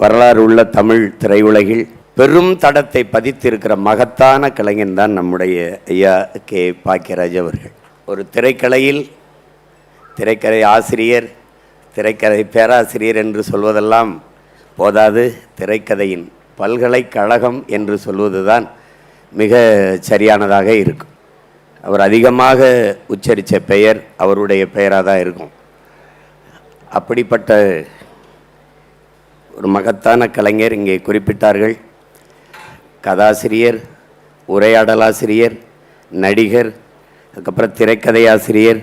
வரலாறு உள்ள தமிழ் திரையுலகில் பெரும் தடத்தை பதித்திருக்கிற மகத்தான கலைஞன் தான் நம்முடைய ஐயா கே பாக்கியராஜ் அவர்கள். ஒரு திரைக்கலையில் திரைக்கதை ஆசிரியர், திரைக்கதை பேராசிரியர் என்று சொல்வதெல்லாம் போதாது, திரைக்கதையின் பல்கலைக்கழகம் என்று சொல்வதுதான் மிக சரியானதாக இருக்கும். அவர் அதிகமாக உச்சரித்த பெயர் அவருடைய பெயராக தான் இருக்கும். அப்படிப்பட்ட ஒரு மகத்தான கலைஞர் இங்கே குறிப்பிட்டார்கள். கதாசிரியர், உரையாடலாசிரியர், நடிகர், அதுக்கப்புறம் திரைக்கதை ஆசிரியர்,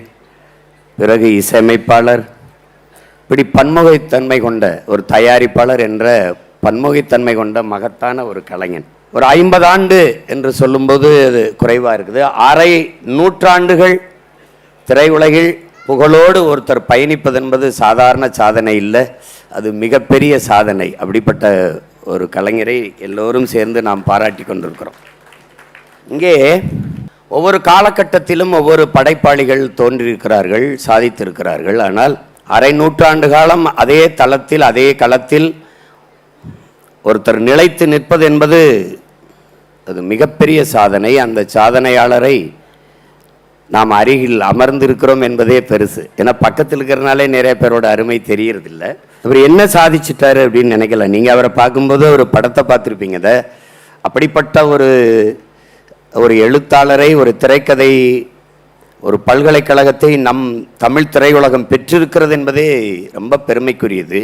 பிறகு இசையமைப்பாளர், இப்படி பன்முகத்தன்மை கொண்ட ஒரு தயாரிப்பாளர் என்ற பன்முகத்தன்மை கொண்ட மகத்தான ஒரு கலைஞன். ஒரு 50 ஆண்டு என்று சொல்லும்போது அது குறைவாக இருக்குது. அரை நூற்றாண்டுகள் திரையுலகில் புகழோடு ஒருத்தர் பயணிப்பது என்பது சாதாரண சாதனை இல்லை, அது மிகப்பெரிய சாதனை. அப்படிப்பட்ட ஒரு கலைஞரை எல்லோரும் சேர்ந்து நாம் பாராட்டி கொண்டிருக்கிறோம். இங்கே ஒவ்வொரு காலகட்டத்திலும் ஒவ்வொரு படைப்பாளிகள் தோன்றியிருக்கிறார்கள், சாதித்திருக்கிறார்கள். ஆனால் அரை நூற்றாண்டு காலம் அதே தளத்தில் அதே களத்தில் ஒருத்தர் நிலைத்து நிற்பது என்பது அது மிகப்பெரிய சாதனை. அந்த சாதனையாளரை நாம் அருகில் அமர்ந்திருக்கிறோம் என்பதே பெருசு. ஏன்னா பக்கத்தில் இருக்கிறனாலே நிறைய பேரோட அருமை தெரியறதில்லை. அவர் என்ன சாதிச்சிட்டாரு அப்படின்னு நினைக்கல. நீங்கள் அவரை பார்க்கும்போது ஒரு படத்தை பார்த்துருப்பீங்க. அப்படிப்பட்ட ஒரு எழுத்தாளரை, ஒரு திரைக்கதை, ஒரு பல்கலைக்கழகத்தை நம் தமிழ் திரையுலகம் பெற்றிருக்கிறது என்பதே ரொம்ப பெருமைக்குரியது.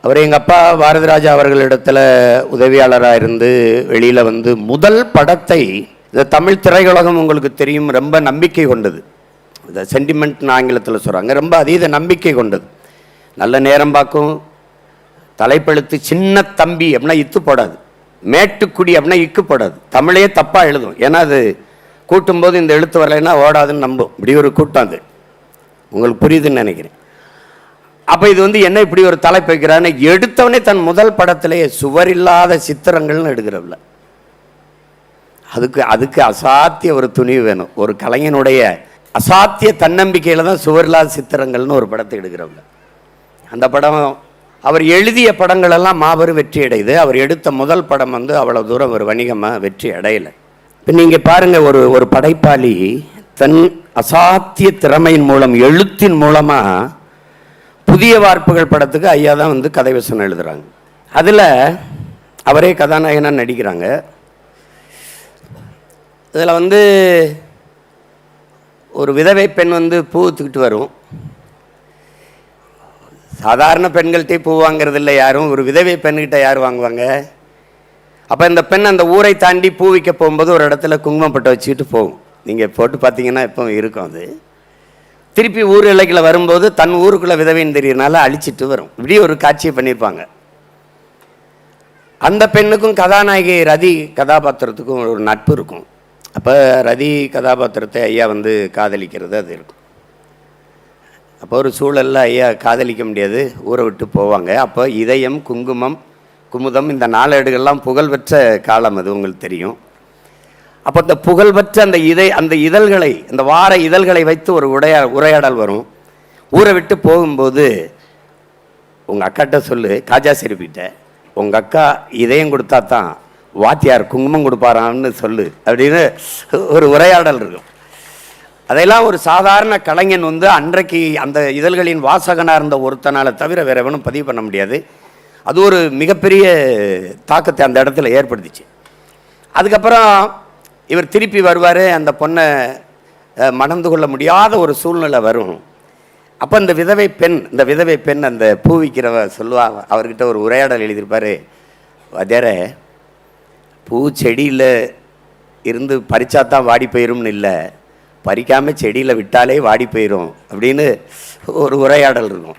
அவர் எங்கள் அப்பா பாரதிராஜா அவர்களிடத்தில் உதவியாளராக இருந்து வெளியில் வந்து முதல் படத்தை, இந்த தமிழ் திரையுலகம் உங்களுக்கு தெரியும் ரொம்ப நம்பிக்கை கொண்டது. இந்த சென்டிமெண்ட்னு ஆங்கிலத்தில் சொல்கிறாங்க, ரொம்ப அதீத நம்பிக்கை கொண்டது. நல்ல நேரம் பார்க்கும், தலைப்பெழுத்து சின்ன தம்பி அப்படின்னா இத்து போடாது, மேட்டுக்குடி அப்படின்னா இக்கு போடாது, தமிழையே தப்பாக எழுதும். ஏன்னா அது கூட்டும்போது இந்த எழுத்து வரலைன்னா ஓடாதுன்னு நம்பும். இப்படி ஒரு கூட்டம் அது உங்களுக்கு புரியுதுன்னு நினைக்கிறேன். அப்போ இது வந்து என்ன இப்படி ஒரு தலைப்பு வைக்கிறான்னு எடுத்தவனே தன் முதல் படத்திலேயே சுவரில்லாத சித்திரங்கள்னு எடுக்கிறவில்ல. அதுக்கு அசாத்திய ஒரு துணிவு வேணும். ஒரு கலைஞனுடைய அசாத்திய தன்னம்பிக்கையில் தான் சுவரில்லாத சித்திரங்கள்னு ஒரு படத்தை எடுக்கிறவில்ல. அந்த படம் அவர் எழுதிய படங்கள் எல்லாம் மாபெரும் வெற்றி அடையுது. அவர் எடுத்த முதல் படம் வந்து அவ்வளோ தூரம் ஒரு வணிகமாக வெற்றி அடையலை. இப்போ நீங்கள் பாருங்கள், ஒரு படைப்பாளி தன் அசாத்திய திறமையின் மூலம், எழுத்தின் மூலமாக புதிய வார்ப்புகள் படத்துக்கு ஐயா தான் வந்து கதை வசனம் எழுதுகிறாங்க. அதில் அவரே கதாநாயகனாக நடிக்கிறாங்க. இதில் வந்து ஒரு விதவை பெண் வந்து பூ தூக்கிட்டு வரும். சாதாரண பெண்கள்கிட்டே பூ வாங்கிறது இல்லை யாரும், ஒரு விதவை பெண்கிட்ட யார் வாங்குவாங்க? அப்போ இந்த பெண் அந்த ஊரை தாண்டி பூ விற்க போகும்போது ஒரு இடத்துல குங்குமப்பட்டை வச்சுக்கிட்டு போகும். நீங்கள் போட்டு பார்த்தீங்கன்னா இப்போ இருக்கும். அது திருப்பி ஊர் எல்லைக்குள்ள வரும்போது தன் ஊருக்குள்ளே விதவைன்னு தெரியறதுனால அழிச்சிட்டு வரும். இப்படி ஒரு காட்சியை பண்ணியிருப்பாங்க. அந்த பெண்ணுக்கும் கதாநாயகி ரதி கதாபாத்திரத்துக்கும் ஒரு நட்பு இருக்கும். அப்போ ரதி கதாபாத்திரத்தை ஐயா வந்து காதலிக்கிறது அது இருக்கும். அப்போ ஒரு சூழலில் ஐயா காதலிக்க முடியாது, ஊரை விட்டு போவாங்க. அப்போ இதயம், குங்குமம், குமுதம் இந்த நாளேடுகள்லாம் புகழ்பெற்ற காலம் அது உங்களுக்கு தெரியும். அப்போ இந்த புகழ்பெற்ற அந்த இதழ்களை, அந்த வார இதழ்களை வைத்து ஒரு உரையாடல் வரும். ஊரை விட்டு போகும்போது உங்கள் அக்காட்ட சொல்லு, காஜா செருப்பிட்ட உங்கள் அக்கா இதயம் கொடுத்தா தான் வாத்தியார் குங்குமம் கொடுப்பாரான்னு சொல்லு அப்படின்னு ஒரு உரையாடல் இருக்கும். அதையெல்லாம் ஒரு சாதாரண கலைஞன் வந்து அன்றைக்கு அந்த இதழ்களின் வாசகனாக இருந்த ஒருத்தனால் தவிர வேறு எவனும் பதிவு பண்ண முடியாது. அது ஒரு மிகப்பெரிய தாக்கத்தை அந்த இடத்துல ஏற்படுத்திச்சு. அதுக்கப்புறம் இவர் திருப்பி வருவார், அந்த பொண்ணை மணந்து கொள்ள முடியாத ஒரு சூழ்நிலை வரும். அப்போ இந்த விதவை பெண் அந்த பூவிக்கிறவ சொல்லுவா, அவர்கிட்ட ஒரு உரையாடல் எழுதியிருப்பார். அதேற பூ செடியில் இருந்து பறிச்சா தான் வாடி போயிரும்னு இல்லை, பறிக்காமல் செடியில் விட்டாலே வாடி போயிடும் அப்படின்னு ஒரு உரையாடல் இருக்கும்.